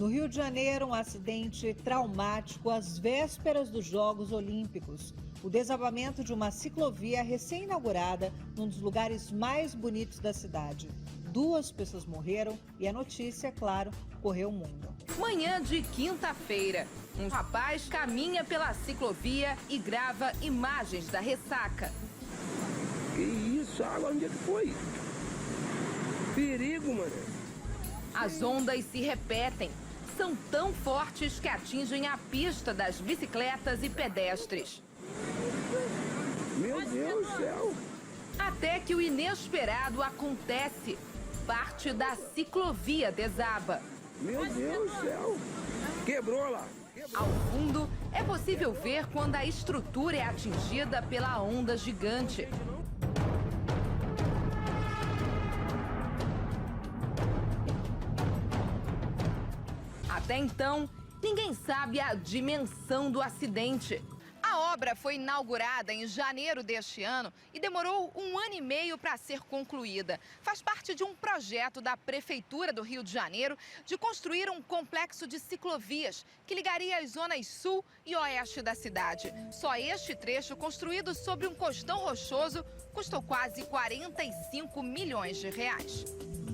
No Rio de Janeiro, um acidente traumático às vésperas dos Jogos Olímpicos. O desabamento de uma ciclovia recém-inaugurada num dos lugares mais bonitos da cidade. 2 pessoas morreram e a notícia, claro, correu o mundo. Manhã de quinta-feira, um rapaz caminha pela ciclovia e grava imagens da ressaca. Que isso? A água onde é que foi? Perigo, mano. As ondas se repetem. São tão fortes que atingem a pista das bicicletas e pedestres. Meu Deus do céu! Até que o inesperado acontece. Parte da ciclovia desaba. Meu Deus do céu! Quebrou lá! Ao fundo, é possível ver quando a estrutura é atingida pela onda gigante. Até então, ninguém sabe a dimensão do acidente. A obra foi inaugurada em janeiro deste ano e demorou 1 ano e meio para ser concluída. Faz parte de um projeto da Prefeitura do Rio de Janeiro de construir um complexo de ciclovias que ligaria as zonas sul e oeste da cidade. Só este trecho, construído sobre um costão rochoso, custou quase 45 milhões de reais.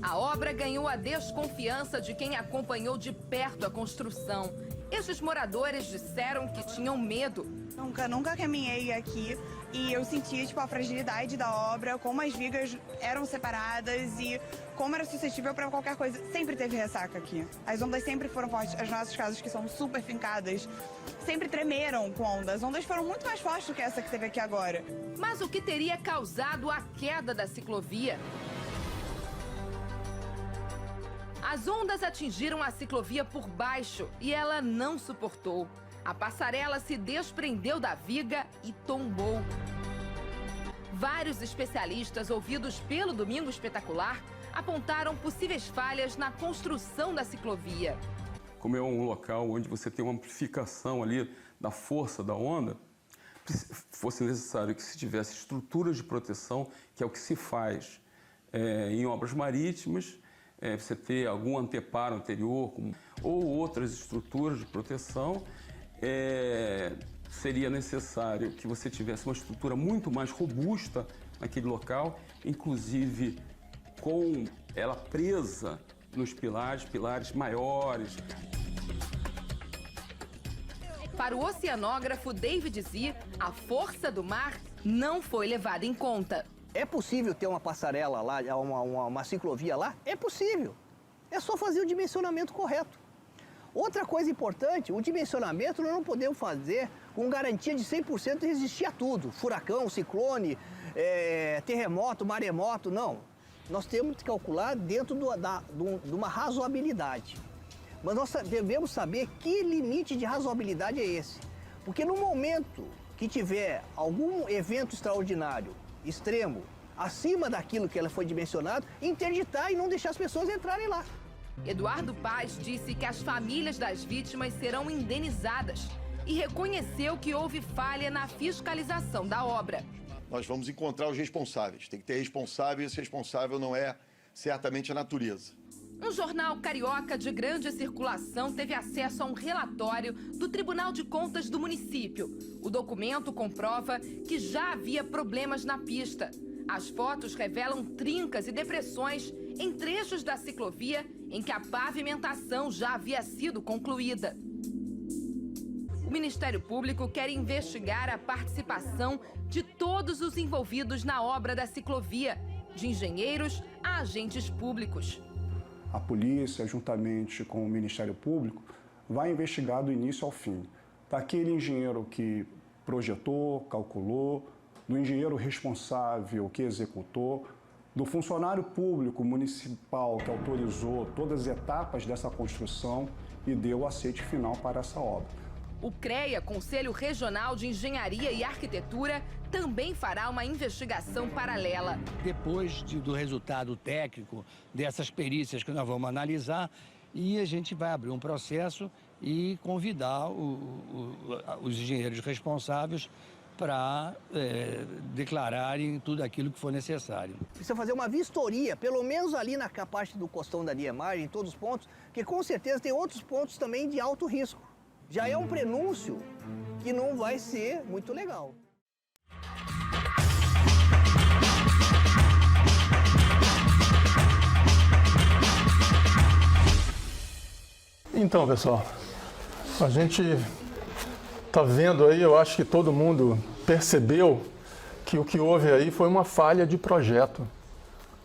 A obra ganhou a desconfiança de quem acompanhou de perto a construção. Estes moradores disseram que tinham medo. Nunca caminhei aqui e eu sentia a fragilidade da obra, como as vigas eram separadas e como era suscetível para qualquer coisa. Sempre teve ressaca aqui. As ondas sempre foram fortes. As nossas casas, que são super fincadas, sempre tremeram com ondas. As ondas foram muito mais fortes do que essa que teve aqui agora. Mas o que teria causado a queda da ciclovia? As ondas atingiram a ciclovia por baixo e ela não suportou. A passarela se desprendeu da viga e tombou. Vários especialistas ouvidos pelo Domingo Espetacular apontaram possíveis falhas na construção da ciclovia. Como é um local onde você tem uma amplificação ali da força da onda, fosse necessário que se tivesse estruturas de proteção, que é o que se faz em obras marítimas, você ter algum anteparo anterior ou outras estruturas de proteção, seria necessário que você tivesse uma estrutura muito mais robusta naquele local, inclusive com ela presa nos pilares maiores. Para o oceanógrafo David Zi, a força do mar não foi levada em conta. É possível ter uma passarela lá, uma ciclovia lá? É possível. É só fazer o dimensionamento correto. Outra coisa importante, o dimensionamento nós não podemos fazer com garantia de 100% de resistir a tudo. Furacão, ciclone, terremoto, maremoto, não. Nós temos que calcular dentro de uma razoabilidade. Mas nós devemos saber que limite de razoabilidade é esse. Porque no momento que tiver algum evento extraordinário, extremo, acima daquilo que ela foi dimensionado, interditar e não deixar as pessoas entrarem lá. Eduardo Paes disse que as famílias das vítimas serão indenizadas e reconheceu que houve falha na fiscalização da obra. Nós vamos encontrar os responsáveis. Tem que ter responsável e esse responsável não é certamente a natureza. Um jornal carioca de grande circulação teve acesso a um relatório do Tribunal de Contas do município. O documento comprova que já havia problemas na pista. As fotos revelam trincas e depressões em trechos da ciclovia em que a pavimentação já havia sido concluída. O Ministério Público quer investigar a participação de todos os envolvidos na obra da ciclovia, de engenheiros a agentes públicos. A polícia, juntamente com o Ministério Público, vai investigar do início ao fim. Daquele engenheiro que projetou, calculou, do engenheiro responsável que executou, do funcionário público municipal que autorizou todas as etapas dessa construção e deu o aceite final para essa obra. O CREA, Conselho Regional de Engenharia e Arquitetura, também fará uma investigação paralela. Depois do resultado técnico dessas perícias que nós vamos analisar, e a gente vai abrir um processo e convidar os engenheiros responsáveis para declararem tudo aquilo que for necessário. Precisa fazer uma vistoria, pelo menos ali na parte do costão da Niemeyer, em todos os pontos, porque com certeza tem outros pontos também de alto risco. Já é um prenúncio que não vai ser muito legal. Então, pessoal, a gente está vendo aí, eu acho que todo mundo percebeu que o que houve aí foi uma falha de projeto,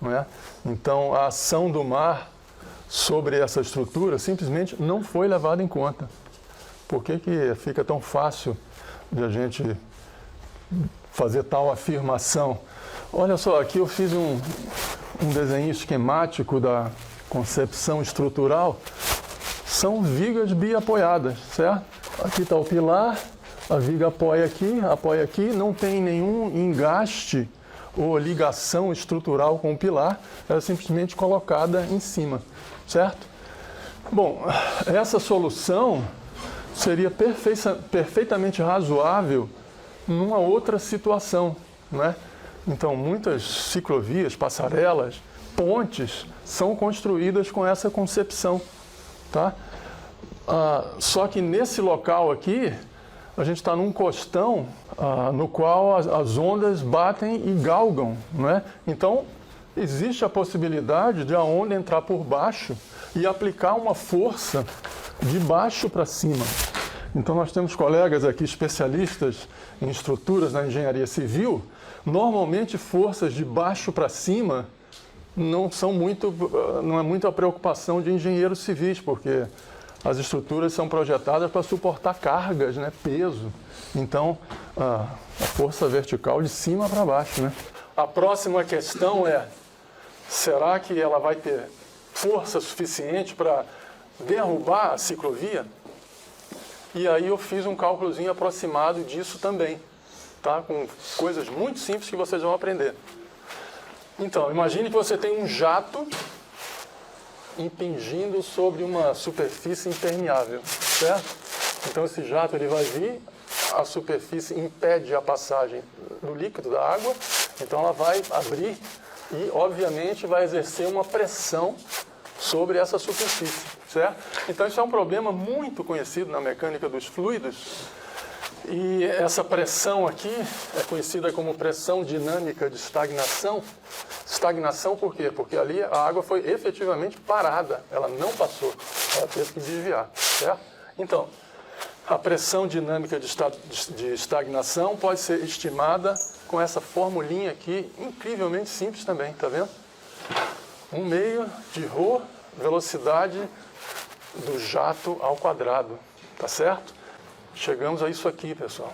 não é? Então, a ação do mar sobre essa estrutura simplesmente não foi levada em conta. Por que que fica tão fácil de a gente fazer tal afirmação? Olha só, aqui eu fiz um desenho esquemático da concepção estrutural. São vigas biapoiadas, certo? Aqui está o pilar, a viga apoia aqui, não tem nenhum engaste ou ligação estrutural com o pilar, ela é simplesmente colocada em cima, certo? Bom, essa solução seria perfeitamente razoável numa outra situação, não é? Então, muitas ciclovias, passarelas, pontes são construídas com essa concepção. Tá? Só que nesse local aqui, a gente está num costão no qual as ondas batem e galgam, não é? Então, existe a possibilidade de a onda entrar por baixo e aplicar uma força de baixo para cima. Então, nós temos colegas aqui especialistas em estruturas na engenharia civil. Normalmente, forças de baixo para cima não é muito a preocupação de engenheiros civis, porque as estruturas são projetadas para suportar cargas, né, peso. Então, a força vertical de cima para baixo, né? A próxima questão é, será que ela vai ter força suficiente para derrubar a ciclovia? E aí eu fiz um cálculozinho aproximado disso também, tá? Com coisas muito simples que vocês vão aprender. Então, imagine que você tem um jato impingindo sobre uma superfície impermeável, certo? Então, esse jato ele vai vir, a superfície impede a passagem do líquido, da água, então ela vai abrir e, obviamente, vai exercer uma pressão sobre essa superfície, certo? Então, isso é um problema muito conhecido na mecânica dos fluidos. E essa pressão aqui é conhecida como pressão dinâmica de estagnação. Estagnação por quê? Porque ali a água foi efetivamente parada, ela não passou, ela teve que desviar, certo? Então, a pressão dinâmica de estagnação pode ser estimada com essa formulinha aqui, incrivelmente simples também, tá vendo? 1/2 de ρ, velocidade do jato ao quadrado, tá certo? Chegamos a isso aqui, pessoal.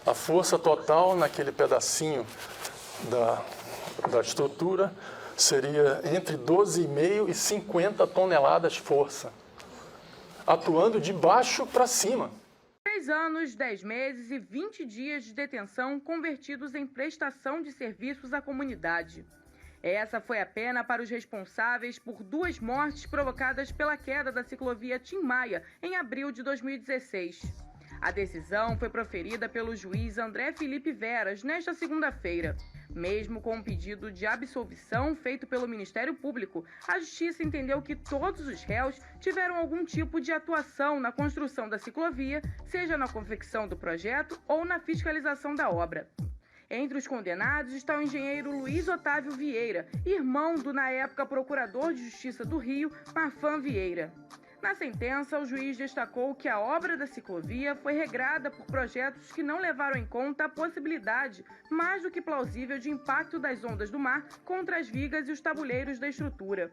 A força total naquele pedacinho da estrutura seria entre 12,5 e 50 toneladas de força, atuando de baixo para cima. 3 anos, 10 meses e 20 dias de detenção convertidos em prestação de serviços à comunidade. Essa foi a pena para os responsáveis por 2 mortes provocadas pela queda da ciclovia Tim Maia em abril de 2016. A decisão foi proferida pelo juiz André Felipe Veras nesta segunda-feira. Mesmo com um pedido de absolvição feito pelo Ministério Público, a Justiça entendeu que todos os réus tiveram algum tipo de atuação na construção da ciclovia, seja na confecção do projeto ou na fiscalização da obra. Entre os condenados está o engenheiro Luiz Otávio Vieira, irmão do, na época, procurador de Justiça do Rio, Marfan Vieira. Na sentença, o juiz destacou que a obra da ciclovia foi regrada por projetos que não levaram em conta a possibilidade, mais do que plausível, de impacto das ondas do mar contra as vigas e os tabuleiros da estrutura.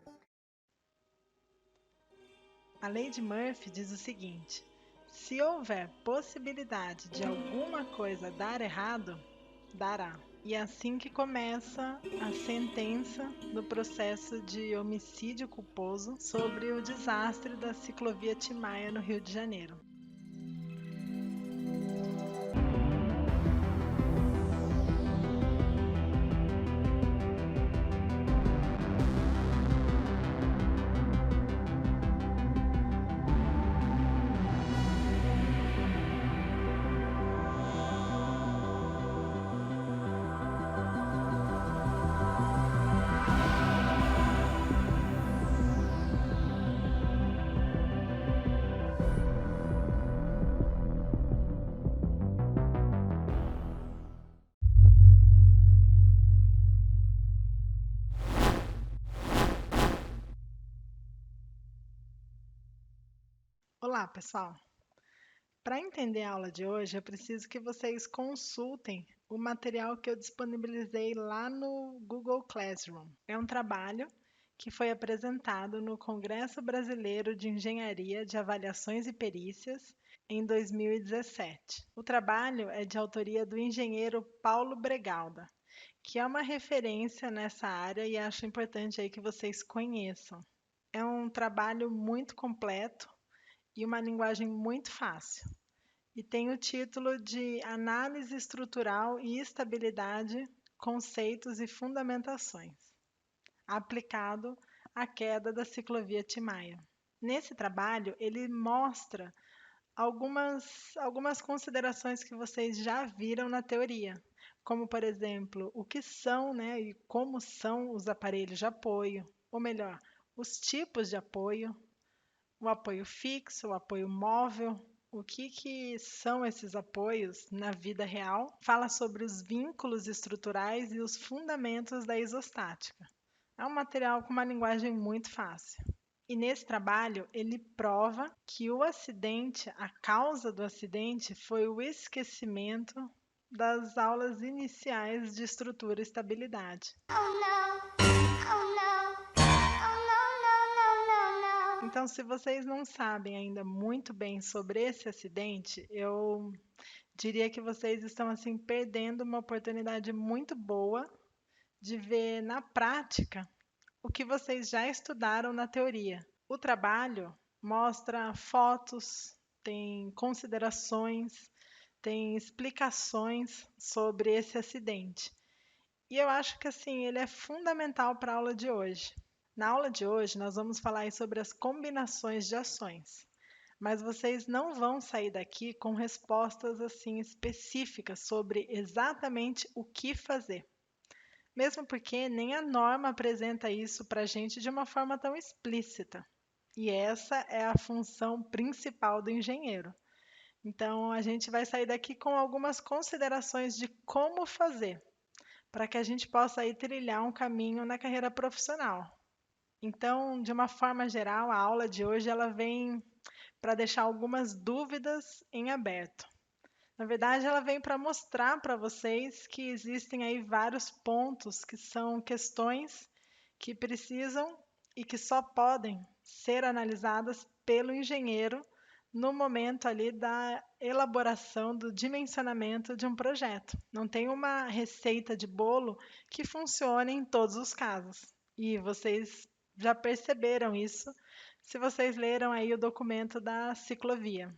A lei de Murphy diz o seguinte: se houver possibilidade de alguma coisa dar errado, dará. E é assim que começa a sentença do processo de homicídio culposo sobre o desastre da ciclovia Tim Maia no Rio de Janeiro. Olá, pessoal! Para entender a aula de hoje, eu preciso que vocês consultem o material que eu disponibilizei lá no Google Classroom. É um trabalho que foi apresentado no Congresso Brasileiro de Engenharia de Avaliações e Perícias em 2017. O trabalho é de autoria do engenheiro Paulo Bregalda, que é uma referência nessa área e acho importante aí que vocês conheçam. É um trabalho muito completo e uma linguagem muito fácil. E tem o título de Análise Estrutural e Estabilidade, Conceitos e Fundamentações, aplicado à queda da ciclovia Timaya. Nesse trabalho, ele mostra algumas considerações que vocês já viram na teoria, como, por exemplo, o que são, né, e como são os aparelhos de apoio, ou melhor, os tipos de apoio, o apoio fixo, o apoio móvel, o que são esses apoios na vida real, fala sobre os vínculos estruturais e os fundamentos da isostática. É um material com uma linguagem muito fácil. E nesse trabalho, ele prova que o acidente, a causa do acidente, foi o esquecimento das aulas iniciais de estrutura e estabilidade. Então, se vocês não sabem ainda muito bem sobre esse acidente, eu diria que vocês estão assim perdendo uma oportunidade muito boa de ver na prática o que vocês já estudaram na teoria. O trabalho mostra fotos, tem considerações, tem explicações sobre esse acidente. E eu acho que assim, ele é fundamental para a aula de hoje. Na aula de hoje, nós vamos falar sobre as combinações de ações. Mas vocês não vão sair daqui com respostas assim específicas sobre exatamente o que fazer. Mesmo porque nem a norma apresenta isso para a gente de uma forma tão explícita. E essa é a função principal do engenheiro. Então, a gente vai sair daqui com algumas considerações de como fazer, para que a gente possa aí trilhar um caminho na carreira profissional. Então, de uma forma geral, a aula de hoje ela vem para deixar algumas dúvidas em aberto. Na verdade, ela vem para mostrar para vocês que existem aí vários pontos que são questões que precisam e que só podem ser analisadas pelo engenheiro no momento ali da elaboração do dimensionamento de um projeto. Não tem uma receita de bolo que funcione em todos os casos. E vocês já perceberam isso se vocês leram aí o documento da ciclovia.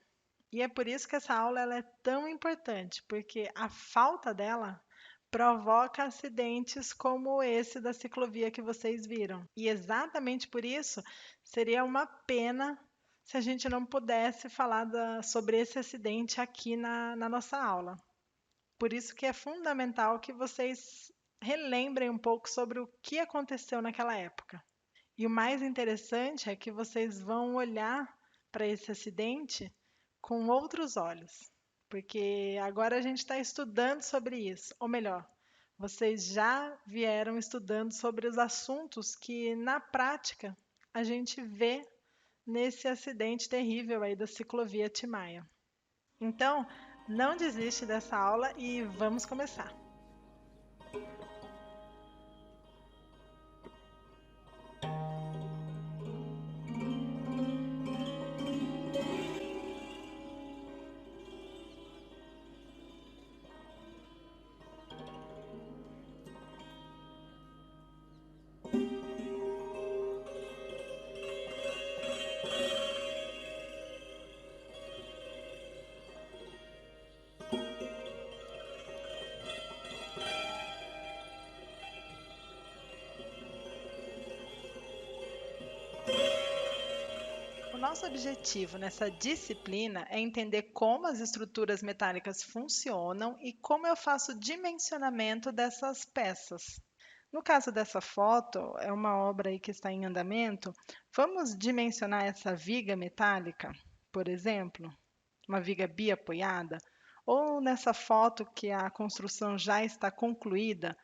E é por isso que essa aula ela é tão importante, porque a falta dela provoca acidentes como esse da ciclovia que vocês viram. E exatamente por isso seria uma pena se a gente não pudesse falar sobre esse acidente aqui na nossa aula. Por isso que é fundamental que vocês relembrem um pouco sobre o que aconteceu naquela época. E o mais interessante é que vocês vão olhar para esse acidente com outros olhos, porque agora a gente está estudando sobre isso, ou melhor, vocês já vieram estudando sobre os assuntos que, na prática, a gente vê nesse acidente terrível aí da ciclovia Timaya. Então, não desiste dessa aula e vamos começar. Nosso objetivo nessa disciplina é entender como as estruturas metálicas funcionam e como eu faço o dimensionamento dessas peças. No caso dessa foto, é uma obra aí que está em andamento, vamos dimensionar essa viga metálica, por exemplo, uma viga biapoiada, ou nessa foto que a construção já está concluída,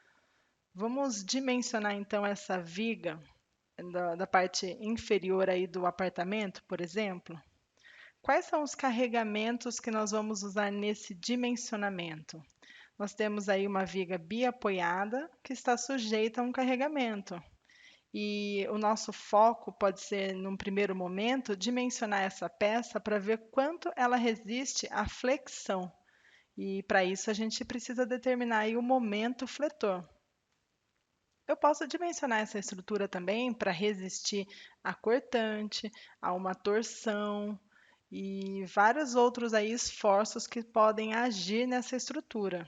vamos dimensionar então essa viga da parte inferior aí do apartamento, por exemplo. Quais são os carregamentos que nós vamos usar nesse dimensionamento? Nós temos aí uma viga biapoiada que está sujeita a um carregamento. E o nosso foco pode ser, num primeiro momento, dimensionar essa peça para ver quanto ela resiste à flexão. E para isso a gente precisa determinar aí o momento fletor. Eu posso dimensionar essa estrutura também para resistir a cortante, a uma torção e vários outros aí esforços que podem agir nessa estrutura.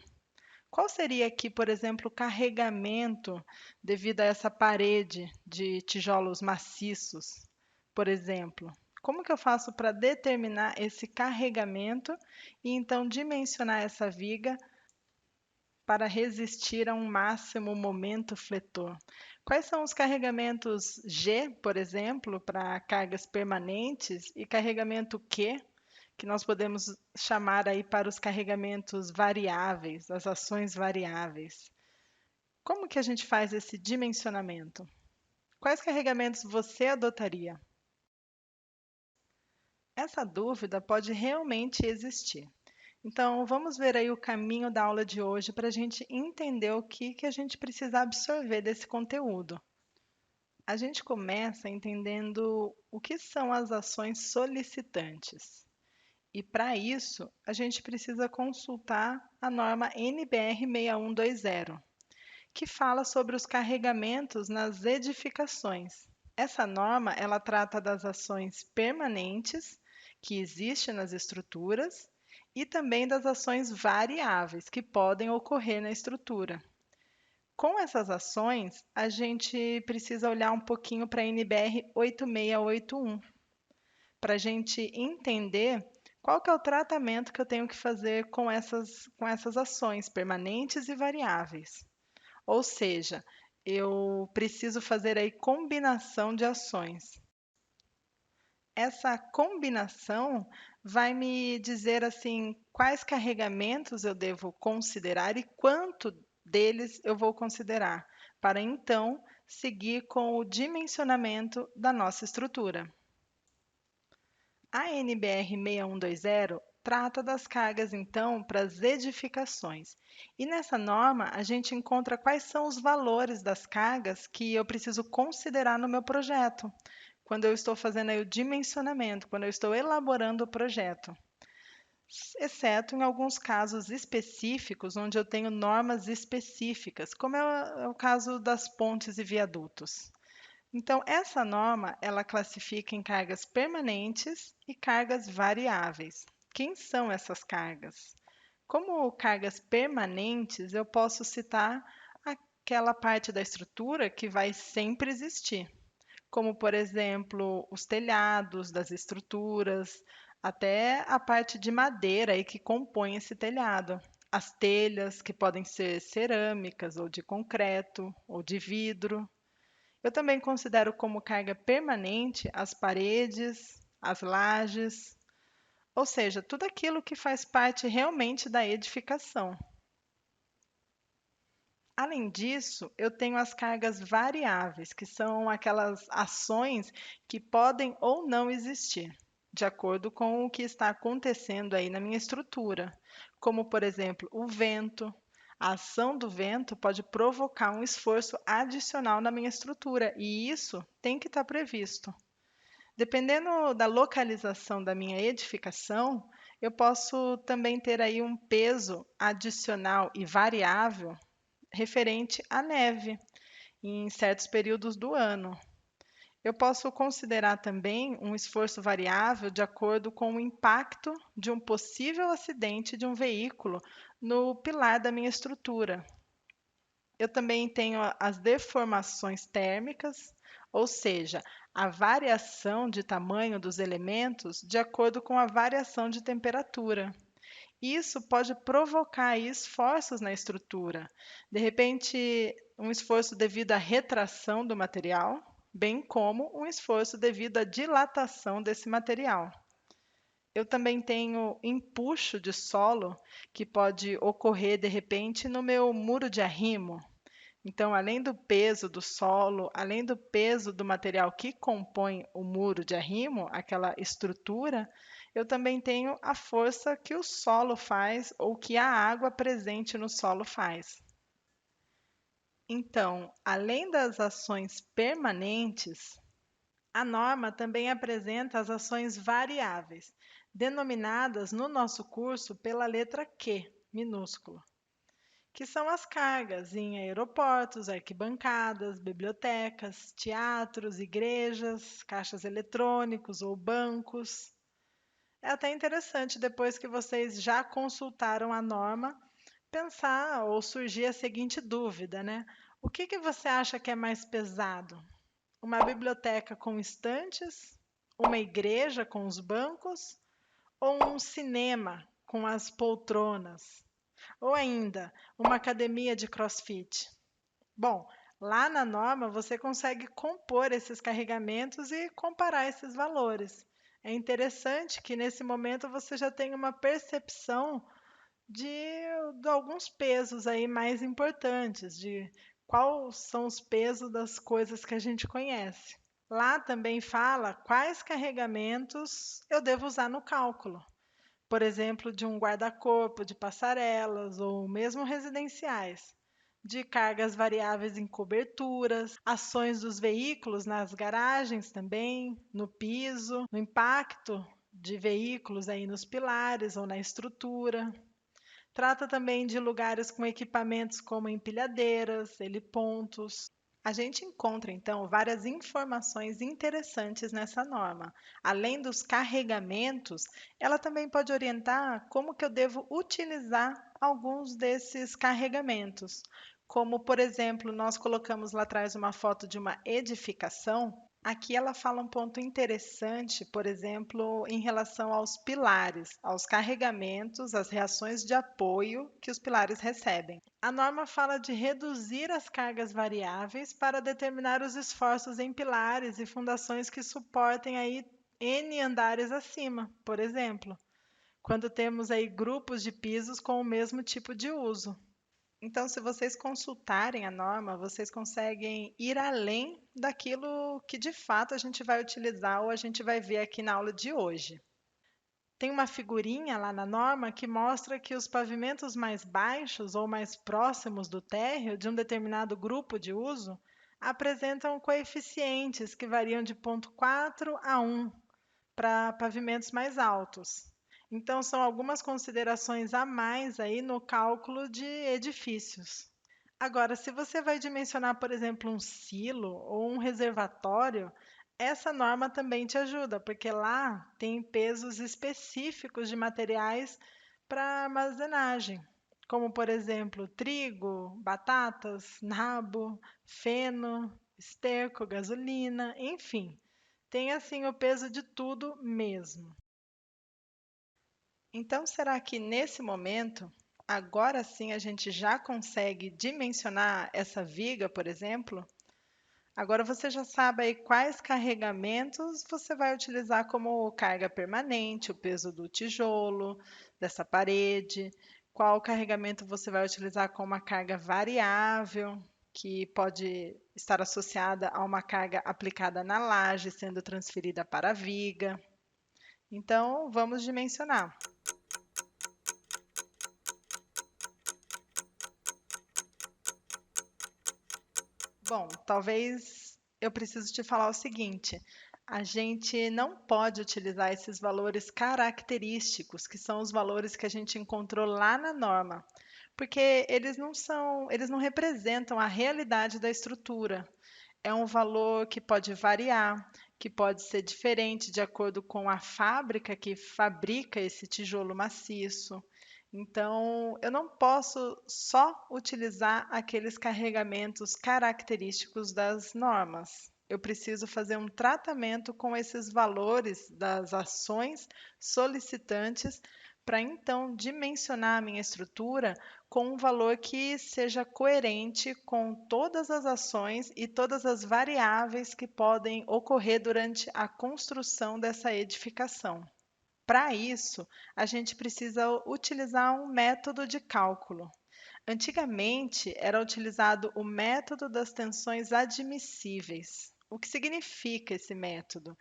Qual seria aqui, por exemplo, o carregamento devido a essa parede de tijolos maciços, por exemplo? Como que eu faço para determinar esse carregamento e então dimensionar essa viga para resistir a um máximo momento fletor? Quais são os carregamentos G, por exemplo, para cargas permanentes e carregamento Q, que nós podemos chamar aí para os carregamentos variáveis, as ações variáveis? Como que a gente faz esse dimensionamento? Quais carregamentos você adotaria? Essa dúvida pode realmente existir. Então, vamos ver aí o caminho da aula de hoje para a gente entender o que a gente precisa absorver desse conteúdo. A gente começa entendendo o que são as ações solicitantes. E para isso, a gente precisa consultar a norma NBR 6120, que fala sobre os carregamentos nas edificações. Essa norma, ela trata das ações permanentes que existem nas estruturas e também das ações variáveis que podem ocorrer na estrutura. Com essas ações, a gente precisa olhar um pouquinho para a NBR 8681, para a gente entender qual que é o tratamento que eu tenho que fazer com essas ações permanentes e variáveis. Ou seja, eu preciso fazer aí combinação de ações. Essa combinação vai me dizer assim quais carregamentos eu devo considerar e quanto deles eu vou considerar, para então seguir com o dimensionamento da nossa estrutura. A NBR 6120 trata das cargas, então, para as edificações. E nessa norma, a gente encontra quais são os valores das cargas que eu preciso considerar no meu projeto, quando eu estou fazendo aí o dimensionamento, quando eu estou elaborando o projeto. Exceto em alguns casos específicos, onde eu tenho normas específicas, como é o caso das pontes e viadutos. Então, essa norma, ela classifica em cargas permanentes e cargas variáveis. Quem são essas cargas? Como cargas permanentes, eu posso citar aquela parte da estrutura que vai sempre existir, como, por exemplo, os telhados das estruturas, até a parte de madeira aí que compõe esse telhado. As telhas, que podem ser cerâmicas, ou de concreto, ou de vidro. Eu também considero como carga permanente as paredes, as lajes, ou seja, tudo aquilo que faz parte realmente da edificação. Além disso, eu tenho as cargas variáveis, que são aquelas ações que podem ou não existir, de acordo com o que está acontecendo aí na minha estrutura, como, por exemplo, o vento. A ação do vento pode provocar um esforço adicional na minha estrutura, e isso tem que estar previsto. Dependendo da localização da minha edificação, eu posso também ter aí um peso adicional e variável referente à neve em certos períodos do ano. Eu posso considerar também um esforço variável de acordo com o impacto de um possível acidente de um veículo no pilar da minha estrutura. Eu também tenho as deformações térmicas, ou seja, a variação de tamanho dos elementos de acordo com a variação de temperatura. Isso pode provocar aí esforços na estrutura. De repente, um esforço devido à retração do material, bem como um esforço devido à dilatação desse material. Eu também tenho empuxo de solo, que pode ocorrer de repente no meu muro de arrimo. Então, além do peso do solo, além do peso do material que compõe o muro de arrimo, aquela estrutura, eu também tenho a força que o solo faz ou que a água presente no solo faz. Então, além das ações permanentes, a norma também apresenta as ações variáveis, denominadas no nosso curso pela letra Q, minúsculo, que são as cargas em aeroportos, arquibancadas, bibliotecas, teatros, igrejas, caixas eletrônicos ou bancos. É até interessante, depois que vocês já consultaram a norma, pensar ou surgir a seguinte dúvida, né? O que você acha que é mais pesado? Uma biblioteca com estantes? Uma igreja com os bancos? Ou um cinema com as poltronas? Ou ainda, uma academia de CrossFit? Bom, lá na norma você consegue compor esses carregamentos e comparar esses valores. É interessante que nesse momento você já tem uma percepção de alguns pesos aí mais importantes, de quais são os pesos das coisas que a gente conhece. Lá também fala quais carregamentos eu devo usar no cálculo. Por exemplo, de um guarda-corpo, de passarelas ou mesmo residenciais, de cargas variáveis em coberturas, ações dos veículos nas garagens também, no piso, no impacto de veículos aí nos pilares ou na estrutura. Trata também de lugares com equipamentos como empilhadeiras, helipontos. A gente encontra, então, várias informações interessantes nessa norma. Além dos carregamentos, ela também pode orientar como que eu devo utilizar alguns desses carregamentos. Como, por exemplo, nós colocamos lá atrás uma foto de uma edificação. Aqui ela fala um ponto interessante, por exemplo, em relação aos pilares, aos carregamentos, às reações de apoio que os pilares recebem. A norma fala de reduzir as cargas variáveis para determinar os esforços em pilares e fundações que suportem aí N andares acima, por exemplo, quando temos aí grupos de pisos com o mesmo tipo de uso. Então, se vocês consultarem a norma, vocês conseguem ir além daquilo que de fato a gente vai utilizar ou a gente vai ver aqui na aula de hoje. Tem uma figurinha lá na norma que mostra que os pavimentos mais baixos ou mais próximos do térreo de um determinado grupo de uso apresentam coeficientes que variam de 0,4 a 1 para pavimentos mais altos. Então, são algumas considerações a mais aí no cálculo de edifícios. Agora, se você vai dimensionar, por exemplo, um silo ou um reservatório, essa norma também te ajuda, porque lá tem pesos específicos de materiais para armazenagem, como, por exemplo, trigo, batatas, nabo, feno, esterco, gasolina, enfim. Tem assim o peso de tudo mesmo. Então, será que nesse momento, agora sim a gente já consegue dimensionar essa viga, por exemplo? Agora você já sabe aí quais carregamentos você vai utilizar como carga permanente, o peso do tijolo, dessa parede, qual carregamento você vai utilizar como uma carga variável, que pode estar associada a uma carga aplicada na laje, sendo transferida para a viga. Então, vamos dimensionar. Bom, talvez eu precise te falar o seguinte: a gente não pode utilizar esses valores característicos, que são os valores que a gente encontrou lá na norma, porque eles não representam a realidade da estrutura. É um valor que pode variar, que pode ser diferente de acordo com a fábrica que fabrica esse tijolo maciço. Então, eu não posso só utilizar aqueles carregamentos característicos das normas. Eu preciso fazer um tratamento com esses valores das ações solicitantes para então dimensionar a minha estrutura com um valor que seja coerente com todas as ações e todas as variáveis que podem ocorrer durante a construção dessa edificação. Para isso, a gente precisa utilizar um método de cálculo. Antigamente, era utilizado o método das tensões admissíveis. O que significa esse método?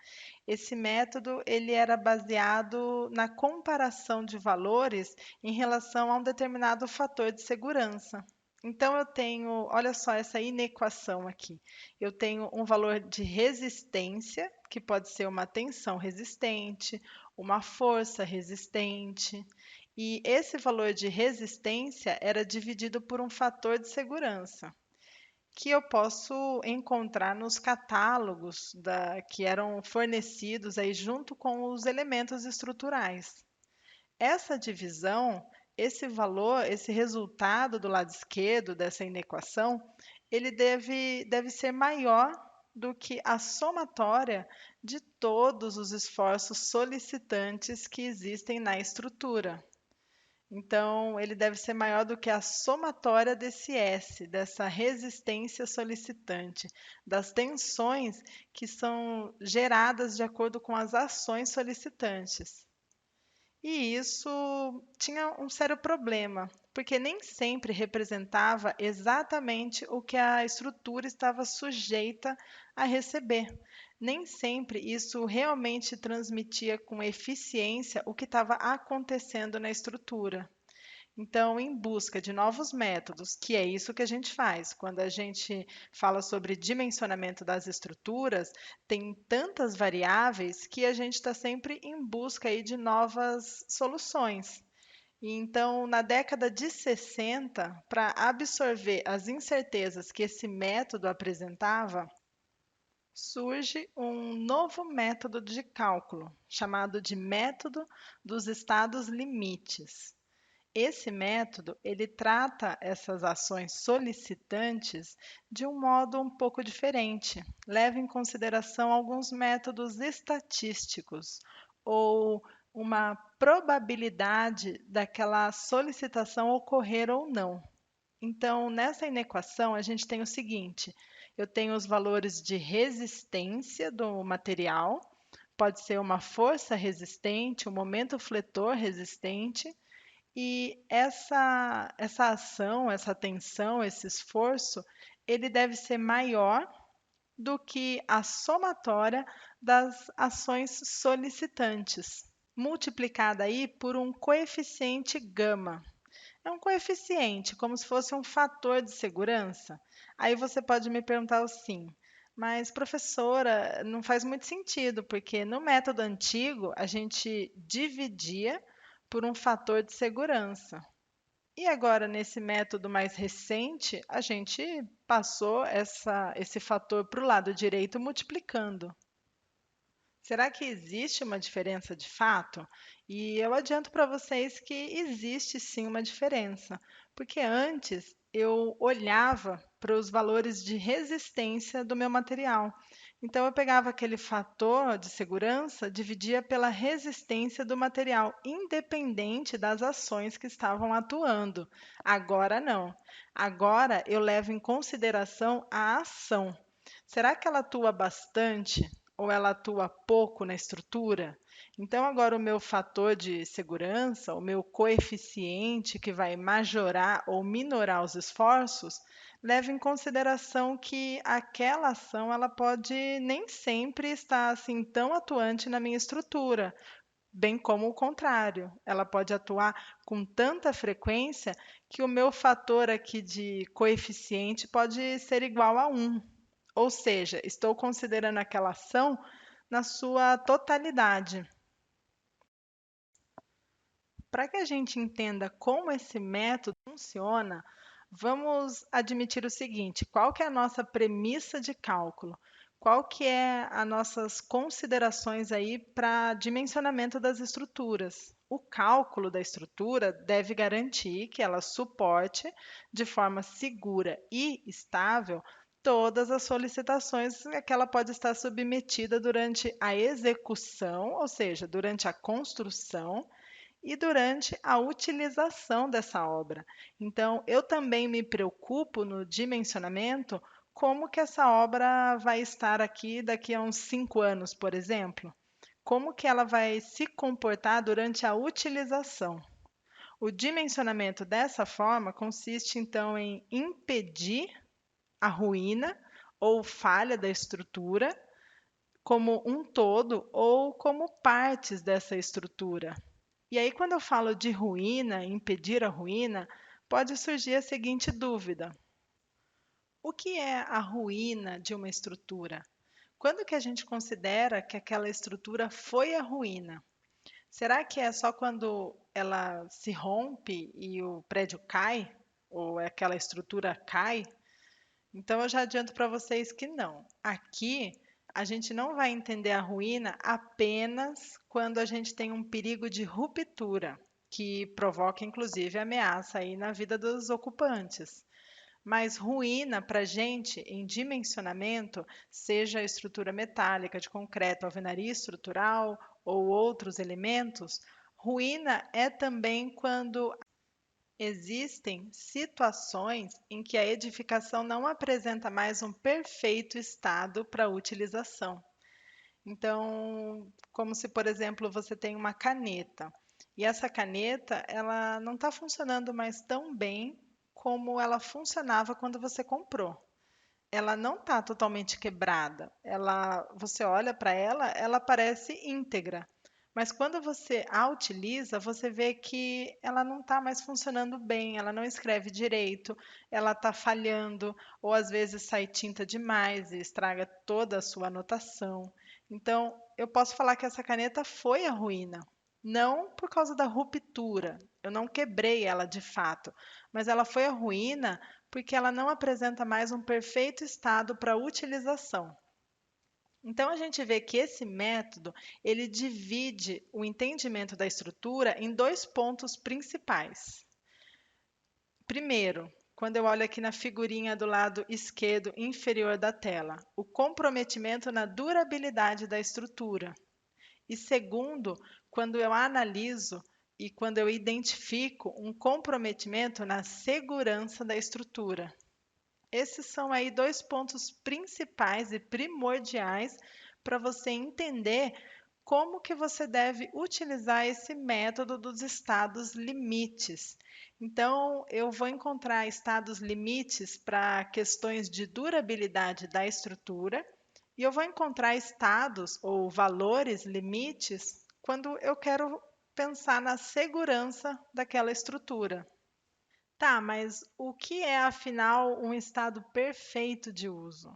Esse método ele era baseado na comparação de valores em relação a um determinado fator de segurança. Então eu tenho, olha só essa inequação aqui. Eu tenho um valor de resistência, que pode ser uma tensão resistente, uma força resistente, e esse valor de resistência era dividido por um fator de segurança, que eu posso encontrar nos catálogos que eram fornecidos aí junto com os elementos estruturais. Essa divisão, esse valor, esse resultado do lado esquerdo dessa inequação, ele deve ser maior do que a somatória de todos os esforços solicitantes que existem na estrutura. Então, ele deve ser maior do que a somatória desse S, dessa resistência solicitante, das tensões que são geradas de acordo com as ações solicitantes. E isso tinha um sério problema, porque nem sempre representava exatamente o que a estrutura estava sujeita a receber. Nem sempre isso realmente transmitia com eficiência o que estava acontecendo na estrutura. Então, em busca de novos métodos, que é isso que a gente faz. Quando a gente fala sobre dimensionamento das estruturas, tem tantas variáveis que a gente está sempre em busca aí de novas soluções. E então, na década de 60, para absorver as incertezas que esse método apresentava, surge um novo método de cálculo, chamado de método dos estados limites. Esse método, ele trata essas ações solicitantes de um modo um pouco diferente. Leva em consideração alguns métodos estatísticos ou uma probabilidade daquela solicitação ocorrer ou não. Então, nessa inequação, a gente tem o seguinte: eu tenho os valores de resistência do material, pode ser uma força resistente, um momento fletor resistente, e essa ação, essa tensão, esse esforço, ele deve ser maior do que a somatória das ações solicitantes, multiplicada aí por um coeficiente gama. É um coeficiente, como se fosse um fator de segurança. Aí você pode me perguntar assim, mas professora, não faz muito sentido, porque no método antigo a gente dividia por um fator de segurança. E agora, nesse método mais recente, a gente passou esse fator para o lado direito multiplicando. Será que existe uma diferença de fato? E eu adianto para vocês que existe sim uma diferença, porque antes eu olhava para os valores de resistência do meu material. Então eu pegava aquele fator de segurança, dividia pela resistência do material, independente das ações que estavam atuando. Agora não. Agora eu levo em consideração a ação. Será que ela atua bastante ou ela atua pouco na estrutura? Então, agora o meu fator de segurança, o meu coeficiente que vai majorar ou minorar os esforços, leva em consideração que aquela ação ela pode nem sempre estar assim tão atuante na minha estrutura, bem como o contrário. Ela pode atuar com tanta frequência que o meu fator aqui de coeficiente pode ser igual a 1. Ou seja, estou considerando aquela ação na sua totalidade. Para que a gente entenda como esse método funciona, vamos admitir o seguinte: qual que é a nossa premissa de cálculo? Qual que é as nossas considerações aí para dimensionamento das estruturas? O cálculo da estrutura deve garantir que ela suporte de forma segura e estável todas as solicitações a que ela pode estar submetida durante a execução, ou seja, durante a construção e durante a utilização dessa obra. Então, eu também me preocupo no dimensionamento como que essa obra vai estar aqui daqui a uns 5 anos, por exemplo. Como que ela vai se comportar durante a utilização. O dimensionamento dessa forma consiste, então, em impedir a ruína ou falha da estrutura, como um todo ou como partes dessa estrutura. E aí, quando eu falo de ruína, impedir a ruína, pode surgir a seguinte dúvida: o que é a ruína de uma estrutura? Quando que a gente considera que aquela estrutura foi a ruína? Será que é só quando ela se rompe e o prédio cai? Ou aquela estrutura cai? Então eu já adianto para vocês que não. Aqui a gente não vai entender a ruína apenas quando a gente tem um perigo de ruptura, que provoca inclusive ameaça aí na vida dos ocupantes. Mas ruína para a gente, em dimensionamento, seja a estrutura metálica, de concreto, alvenaria estrutural ou outros elementos, ruína é também quando existem situações em que a edificação não apresenta mais um perfeito estado para utilização. Então, como se, por exemplo, você tem uma caneta e essa caneta ela não está funcionando mais tão bem como ela funcionava quando você comprou. Ela não está totalmente quebrada. Você olha para ela, ela parece íntegra. Mas quando você a utiliza, você vê que ela não está mais funcionando bem, ela não escreve direito, ela está falhando, ou às vezes sai tinta demais e estraga toda a sua anotação. Então, eu posso falar que essa caneta foi a ruína, não por causa da ruptura, eu não quebrei ela de fato, mas ela foi a ruína porque ela não apresenta mais um perfeito estado para utilização. Então a gente vê que esse método, ele divide o entendimento da estrutura em dois pontos principais. Primeiro, quando eu olho aqui na figurinha do lado esquerdo inferior da tela, o comprometimento na durabilidade da estrutura. E segundo, quando eu analiso e quando eu identifico um comprometimento na segurança da estrutura. Esses são aí dois pontos principais e primordiais para você entender como que você deve utilizar esse método dos estados limites. Então, eu vou encontrar estados limites para questões de durabilidade da estrutura e eu vou encontrar estados ou valores limites quando eu quero pensar na segurança daquela estrutura. Tá, mas o que é afinal um estado perfeito de uso?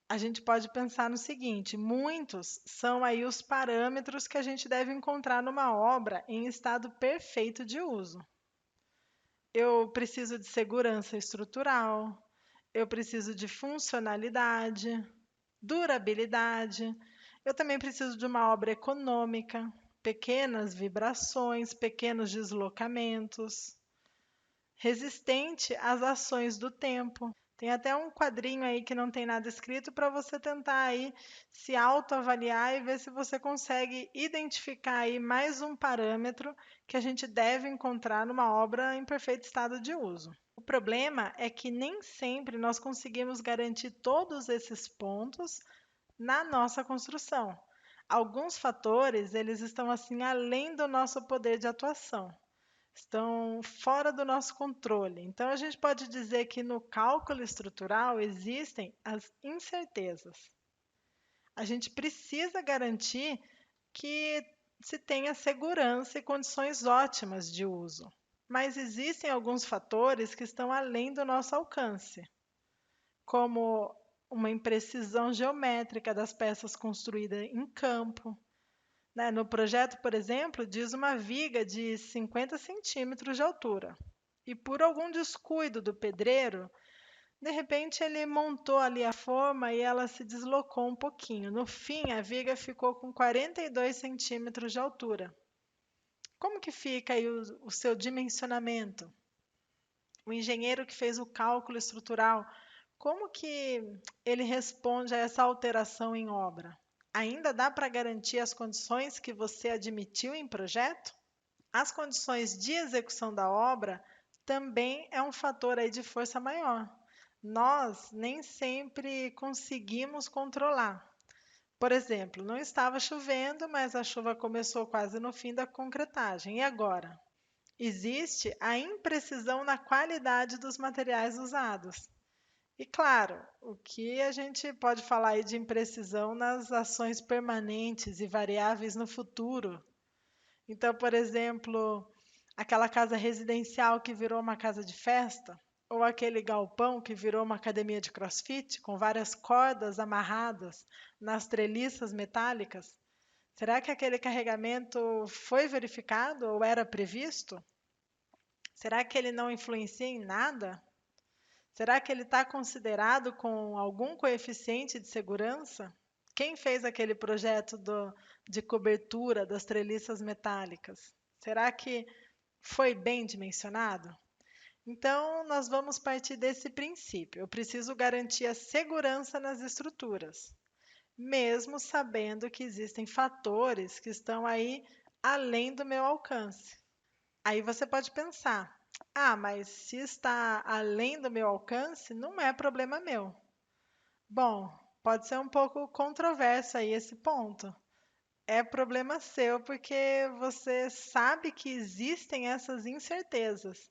A gente pode pensar no seguinte: muitos são aí os parâmetros que a gente deve encontrar numa obra em estado perfeito de uso. Eu preciso de segurança estrutural, eu preciso de funcionalidade, durabilidade, eu também preciso de uma obra econômica, pequenas vibrações, pequenos deslocamentos, resistente às ações do tempo. Tem até um quadrinho aí que não tem nada escrito para você tentar aí se autoavaliar e ver se você consegue identificar aí mais um parâmetro que a gente deve encontrar numa obra em perfeito estado de uso. O problema é que nem sempre nós conseguimos garantir todos esses pontos na nossa construção. Alguns fatores, eles estão assim além do nosso poder de atuação. Estão fora do nosso controle. Então, a gente pode dizer que no cálculo estrutural existem as incertezas. A gente precisa garantir que se tenha segurança e condições ótimas de uso. Mas existem alguns fatores que estão além do nosso alcance, como uma imprecisão geométrica das peças construídas em campo. No projeto, por exemplo, diz uma viga de 50 centímetros de altura. E por algum descuido do pedreiro, de repente ele montou ali a forma e ela se deslocou um pouquinho. No fim, a viga ficou com 42 centímetros de altura. Como que fica aí o seu dimensionamento? O engenheiro que fez o cálculo estrutural, como que ele responde a essa alteração em obra? Ainda dá para garantir as condições que você admitiu em projeto? As condições de execução da obra também é um fator aí de força maior. Nós nem sempre conseguimos controlar. Por exemplo, não estava chovendo, mas a chuva começou quase no fim da concretagem. E agora? Existe a imprecisão na qualidade dos materiais usados. E claro, o que a gente pode falar aí de imprecisão nas ações permanentes e variáveis no futuro. Então, por exemplo, aquela casa residencial que virou uma casa de festa, ou aquele galpão que virou uma academia de CrossFit com várias cordas amarradas nas treliças metálicas. Será que aquele carregamento foi verificado ou era previsto? Será que ele não influencia em nada? Será que ele está considerado com algum coeficiente de segurança? Quem fez aquele projeto de cobertura das treliças metálicas? Será que foi bem dimensionado? Então, nós vamos partir desse princípio. Eu preciso garantir a segurança nas estruturas, mesmo sabendo que existem fatores que estão aí além do meu alcance. Aí você pode pensar: ah, mas se está além do meu alcance, não é problema meu. Bom, pode ser um pouco controverso aí esse ponto. É problema seu porque você sabe que existem essas incertezas.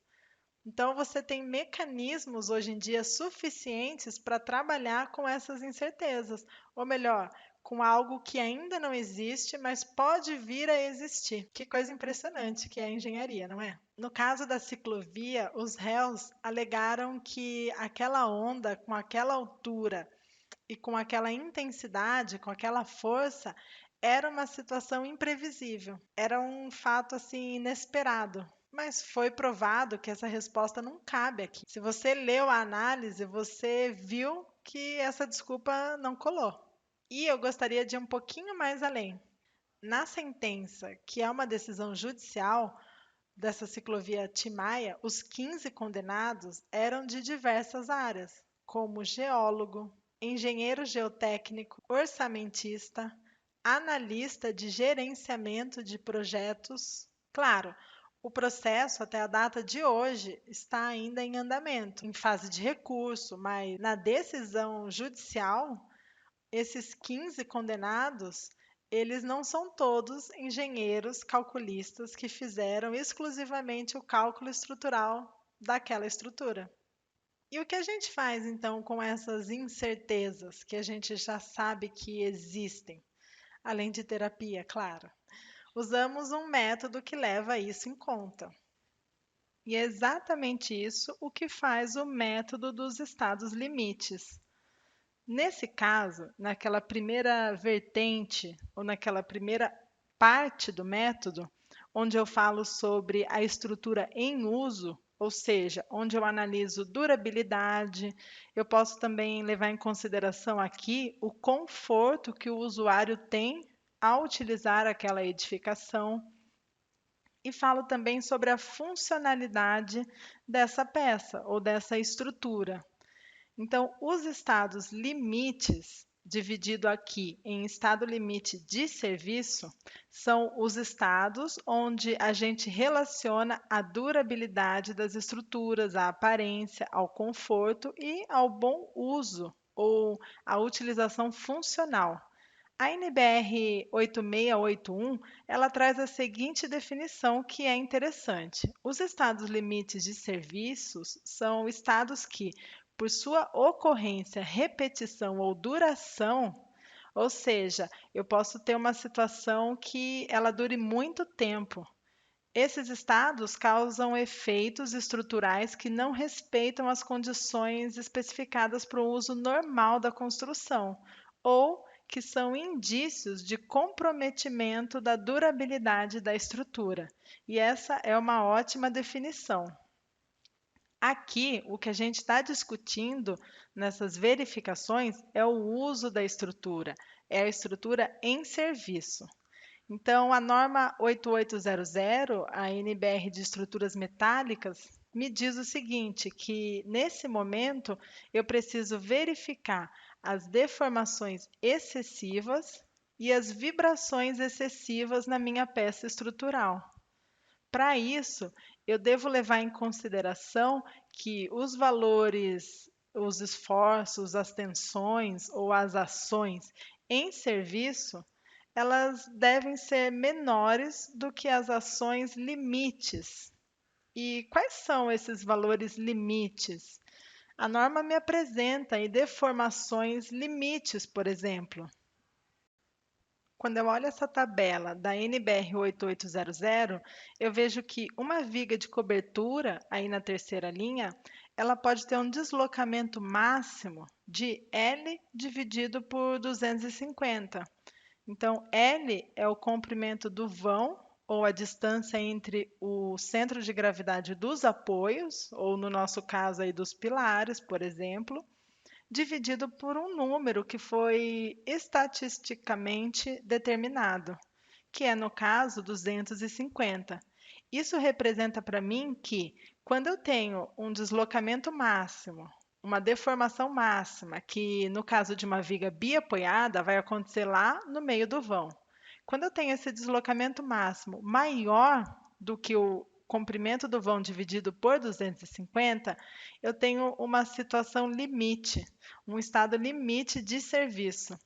Então, você tem mecanismos hoje em dia suficientes para trabalhar com essas incertezas, ou melhor, com algo que ainda não existe, mas pode vir a existir. Que coisa impressionante que é a engenharia, não é? No caso da ciclovia, os réus alegaram que aquela onda com aquela altura e com aquela intensidade, com aquela força, era uma situação imprevisível, era um fato assim inesperado. Mas foi provado que essa resposta não cabe aqui. Se você leu a análise, você viu que essa desculpa não colou. E eu gostaria de ir um pouquinho mais além. Na sentença, que é uma decisão judicial dessa ciclovia Timaya, os 15 condenados eram de diversas áreas, como geólogo, engenheiro geotécnico, orçamentista, analista de gerenciamento de projetos. Claro, o processo, até a data de hoje, está ainda em andamento, em fase de recurso, mas na decisão judicial, esses 15 condenados, eles não são todos engenheiros calculistas que fizeram exclusivamente o cálculo estrutural daquela estrutura. E o que a gente faz, então, com essas incertezas que a gente já sabe que existem? Além de terapia, claro. Usamos um método que leva isso em conta. E é exatamente isso o que faz o método dos estados limites. Nesse caso, naquela primeira vertente, ou naquela primeira parte do método, onde eu falo sobre a estrutura em uso, ou seja, onde eu analiso durabilidade, eu posso também levar em consideração aqui o conforto que o usuário tem ao utilizar aquela edificação. E falo também sobre a funcionalidade dessa peça ou dessa estrutura. Então, os estados limites, dividido aqui em estado limite de serviço, são os estados onde a gente relaciona a durabilidade das estruturas, a aparência, ao conforto e ao bom uso ou a utilização funcional. A NBR 8681, ela traz a seguinte definição que é interessante. Os estados limites de serviços são estados que, por sua ocorrência, repetição ou duração, ou seja, eu posso ter uma situação que ela dure muito tempo. Esses estados causam efeitos estruturais que não respeitam as condições especificadas para o uso normal da construção, ou que são indícios de comprometimento da durabilidade da estrutura. E essa é uma ótima definição. Aqui, o que a gente está discutindo nessas verificações é o uso da estrutura, é a estrutura em serviço. Então, a norma 8800, a NBR de estruturas metálicas, me diz o seguinte, que nesse momento eu preciso verificar as deformações excessivas e as vibrações excessivas na minha peça estrutural. Para isso, eu devo levar em consideração que os valores, os esforços, as tensões ou as ações em serviço, elas devem ser menores do que as ações limites. E quais são esses valores limites? A norma me apresenta aí deformações limites, por exemplo. Quando eu olho essa tabela da NBR 8800, eu vejo que uma viga de cobertura, aí na terceira linha, ela pode ter um deslocamento máximo de L dividido por 250. Então, L é o comprimento do vão, ou a distância entre o centro de gravidade dos apoios, ou no nosso caso aí dos pilares, por exemplo, dividido por um número que foi estatisticamente determinado, que é, no caso, 250. Isso representa para mim que, quando eu tenho um deslocamento máximo, uma deformação máxima, que no caso de uma viga biapoiada, vai acontecer lá no meio do vão. Quando eu tenho esse deslocamento máximo maior do que o comprimento do vão dividido por 250, eu tenho uma situação limite, um estado limite de serviço.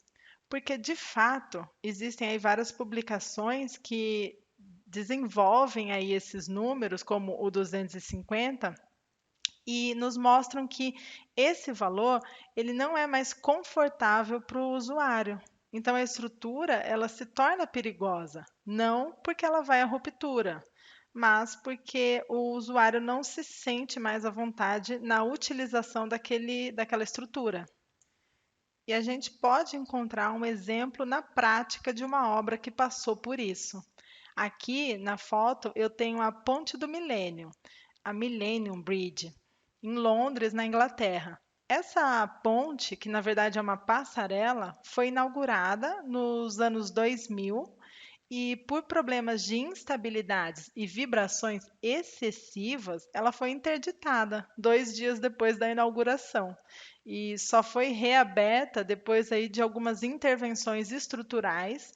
Porque, de fato, existem aí várias publicações que desenvolvem aí esses números, como o 250, e nos mostram que esse valor ele não é mais confortável para o usuário. Então a estrutura ela se torna perigosa, não porque ela vai à ruptura, mas porque o usuário não se sente mais à vontade na utilização daquela estrutura. E a gente pode encontrar um exemplo na prática de uma obra que passou por isso. Aqui na foto eu tenho a Ponte do Milênio, a Millennium Bridge, em Londres, na Inglaterra. Essa ponte, que na verdade é uma passarela, foi inaugurada nos anos 2000 e, por problemas de instabilidades e vibrações excessivas, ela foi interditada 2 dias depois da inauguração e só foi reaberta depois aí de algumas intervenções estruturais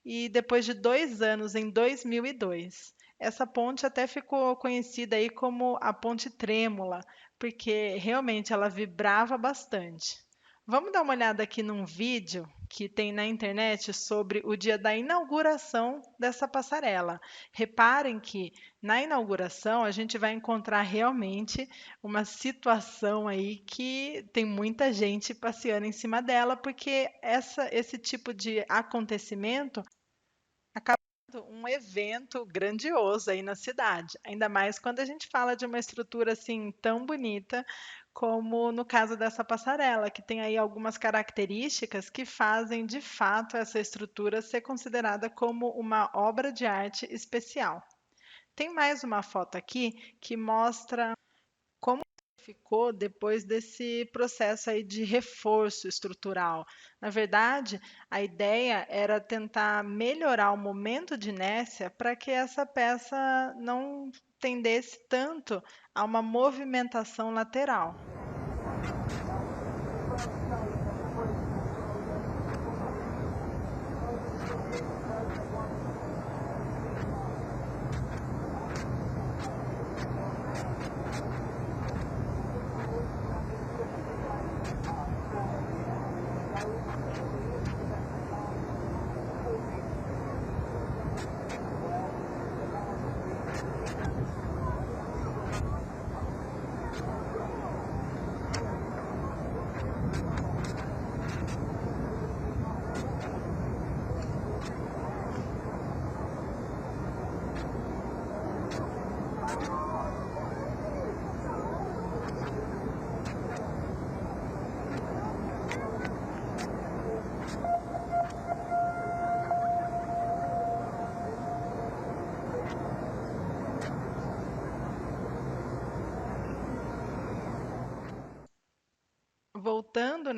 e depois de 2 anos, em 2002. Essa ponte até ficou conhecida aí como a Ponte Trêmula, porque realmente ela vibrava bastante. Vamos dar uma olhada aqui num vídeo que tem na internet sobre o dia da inauguração dessa passarela. Reparem que na inauguração a gente vai encontrar realmente uma situação aí que tem muita gente passeando em cima dela, porque esse tipo de acontecimento acaba sendo um evento grandioso aí na cidade, ainda mais quando a gente fala de uma estrutura assim tão bonita como no caso dessa passarela, que tem aí algumas características que fazem de fato essa estrutura ser considerada como uma obra de arte especial. Tem mais uma foto aqui que mostra como ficou depois desse processo aí de reforço estrutural. Na verdade, a ideia era tentar melhorar o momento de inércia para que essa peça não tendesse tanto a uma movimentação lateral. Voltando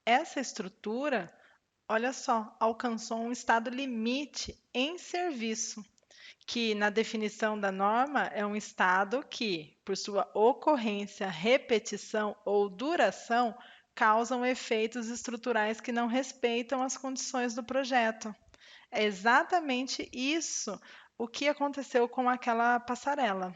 essa estrutura, olha só, alcançou um estado limite em serviço, que na definição da norma é um estado que, por sua ocorrência, repetição ou duração, causam efeitos estruturais que não respeitam as condições do projeto. É exatamente isso o que aconteceu com aquela passarela.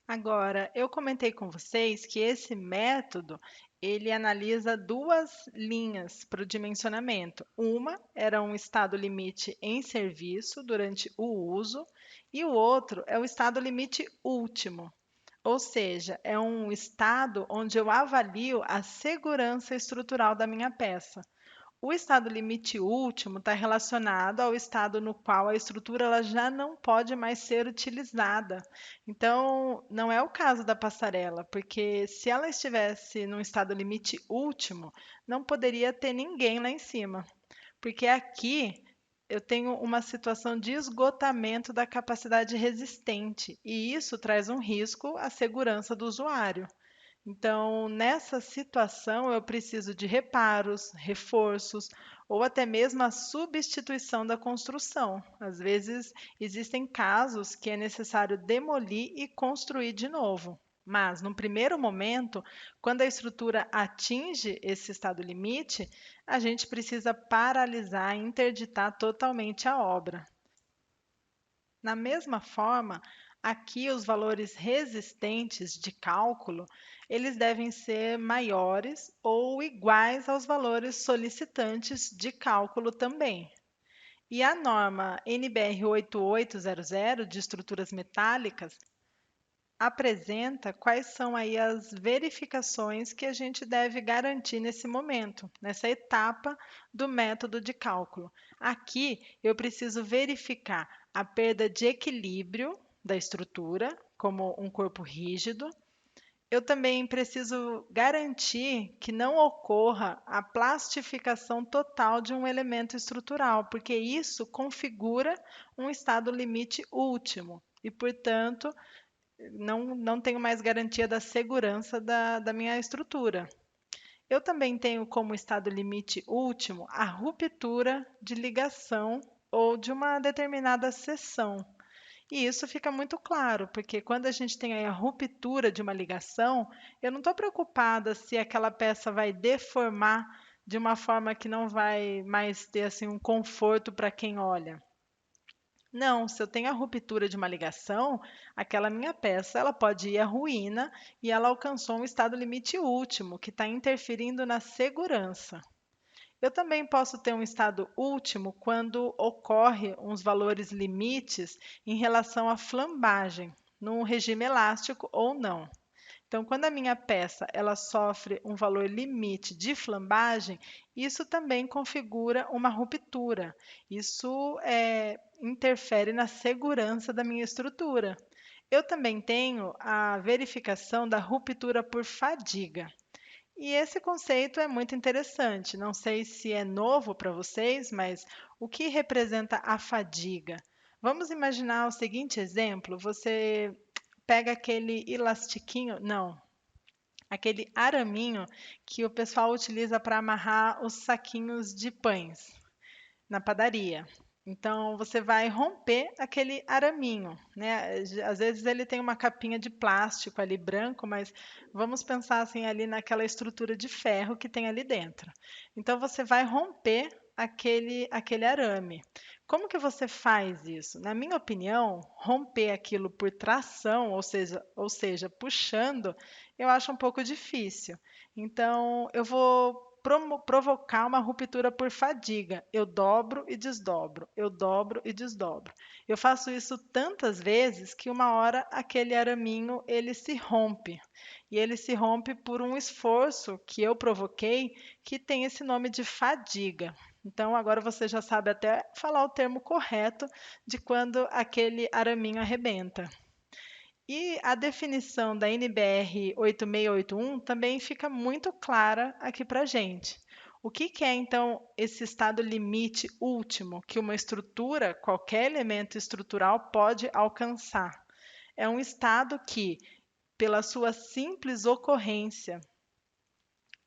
Agora, eu comentei com vocês que esse método ele analisa duas linhas para o dimensionamento. Uma era um estado limite em serviço durante o uso e o outro é o estado limite último. Ou seja, é um estado onde eu avalio a segurança estrutural da minha peça. O estado limite último está relacionado ao estado no qual a estrutura ela já não pode mais ser utilizada. Então, não é o caso da passarela, porque se ela estivesse no estado limite último, não poderia ter ninguém lá em cima. Porque aqui eu tenho uma situação de esgotamento da capacidade resistente, e isso traz um risco à segurança do usuário. Então, nessa situação, eu preciso de reparos, reforços ou até mesmo a substituição da construção. Às vezes, existem casos que é necessário demolir e construir de novo. Mas, no primeiro momento, quando a estrutura atinge esse estado limite, a gente precisa paralisar e interditar totalmente a obra. Da mesma forma, aqui os valores resistentes de cálculo, eles devem ser maiores ou iguais aos valores solicitantes de cálculo também. E a norma NBR 8800 de estruturas metálicas apresenta quais são aí as verificações que a gente deve garantir nesse momento, nessa etapa do método de cálculo. Aqui eu preciso verificar a perda de equilíbrio da estrutura, como um corpo rígido. Eu também preciso garantir que não ocorra a plastificação total de um elemento estrutural, porque isso configura um estado limite último e, portanto, não tenho mais garantia da segurança da minha estrutura. Eu também tenho como estado limite último a ruptura de ligação ou de uma determinada seção. E isso fica muito claro, porque quando a gente tem aí a ruptura de uma ligação, eu não estou preocupada se aquela peça vai deformar de uma forma que não vai mais ter assim, um conforto para quem olha. Não, se eu tenho a ruptura de uma ligação, aquela minha peça ela pode ir à ruína e ela alcançou um estado limite último, que está interferindo na segurança. Eu também posso ter um estado último quando ocorre uns valores limites em relação à flambagem, num regime elástico ou não. Então, quando a minha peça ela sofre um valor limite de flambagem, isso também configura uma ruptura. Isso interfere na segurança da minha estrutura. Eu também tenho a verificação da ruptura por fadiga. E esse conceito é muito interessante. Não sei se é novo para vocês, mas o que representa a fadiga? Vamos imaginar o seguinte exemplo: você pega aquele elastiquinho, não, aquele araminho que o pessoal utiliza para amarrar os saquinhos de pães na padaria. Então, você vai romper aquele araminho, né? Às vezes ele tem uma capinha de plástico ali branco, mas vamos pensar assim ali naquela estrutura de ferro que tem ali dentro. Então, você vai romper aquele arame. Como que você faz isso? Na minha opinião, romper aquilo por tração, ou seja, puxando, eu acho um pouco difícil. Então, eu vou provocar uma ruptura por fadiga. Eu dobro e desdobro, eu dobro e desdobro. Eu faço isso tantas vezes que uma hora aquele araminho ele se rompe. E ele se rompe por um esforço que eu provoquei que tem esse nome de fadiga. Então agora você já sabe até falar o termo correto de quando aquele araminho arrebenta. E a definição da NBR 8681 também fica muito clara aqui para a gente. O que é, então, esse estado limite último que uma estrutura, qualquer elemento estrutural, pode alcançar? É um estado que, pela sua simples ocorrência,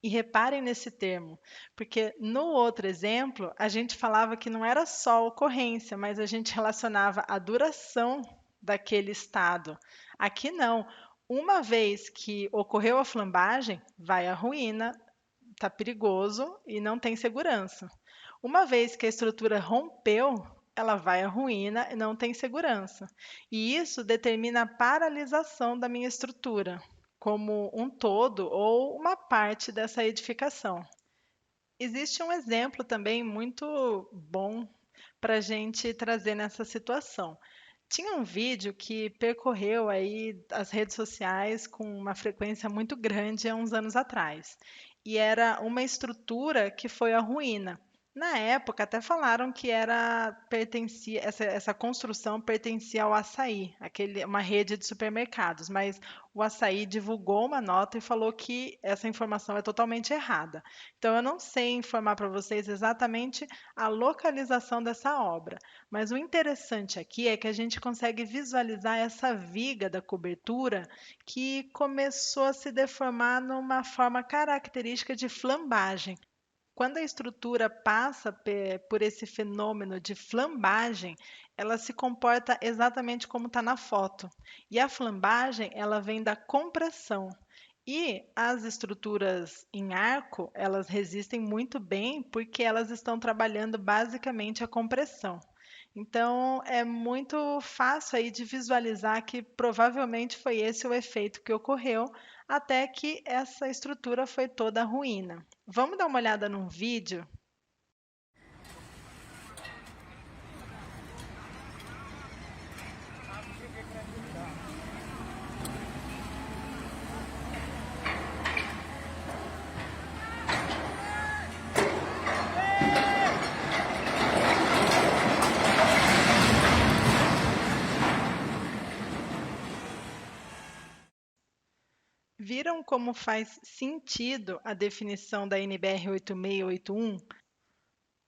e reparem nesse termo, porque no outro exemplo, a gente falava que não era só ocorrência, mas a gente relacionava a duração daquele estado. Aqui não. Uma vez que ocorreu a flambagem, vai à ruína, está perigoso e não tem segurança. Uma vez que a estrutura rompeu, ela vai à ruína e não tem segurança. E isso determina a paralisação da minha estrutura, como um todo ou uma parte dessa edificação. Existe um exemplo também muito bom para a gente trazer nessa situação. Tinha um vídeo que percorreu aí as redes sociais com uma frequência muito grande há uns anos atrás. E era uma estrutura que foi à ruína. Na época, até falaram que essa construção pertencia ao Açaí, uma rede de supermercados, mas o Açaí divulgou uma nota e falou que essa informação é totalmente errada. Então, eu não sei informar para vocês exatamente a localização dessa obra, mas o interessante aqui é que a gente consegue visualizar essa viga da cobertura que começou a se deformar numa forma característica de flambagem. Quando a estrutura passa por esse fenômeno de flambagem, ela se comporta exatamente como está na foto. E a flambagem, ela vem da compressão. E as estruturas em arco, elas resistem muito bem porque elas estão trabalhando basicamente a compressão. Então, é muito fácil aí de visualizar que provavelmente foi esse o efeito que ocorreu até que essa estrutura foi toda à ruína. Vamos dar uma olhada num vídeo? Viram como faz sentido a definição da NBR 8681?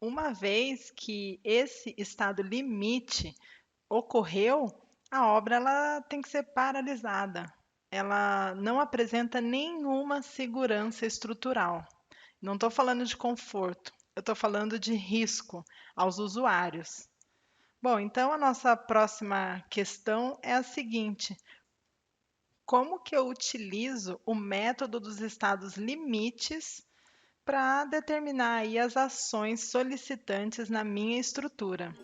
Uma vez que esse estado limite ocorreu, a obra ela tem que ser paralisada. Ela não apresenta nenhuma segurança estrutural. Não estou falando de conforto, eu estou falando de risco aos usuários. Bom, então a nossa próxima questão é a seguinte: como que eu utilizo o método dos estados limites para determinar aí as ações solicitantes na minha estrutura?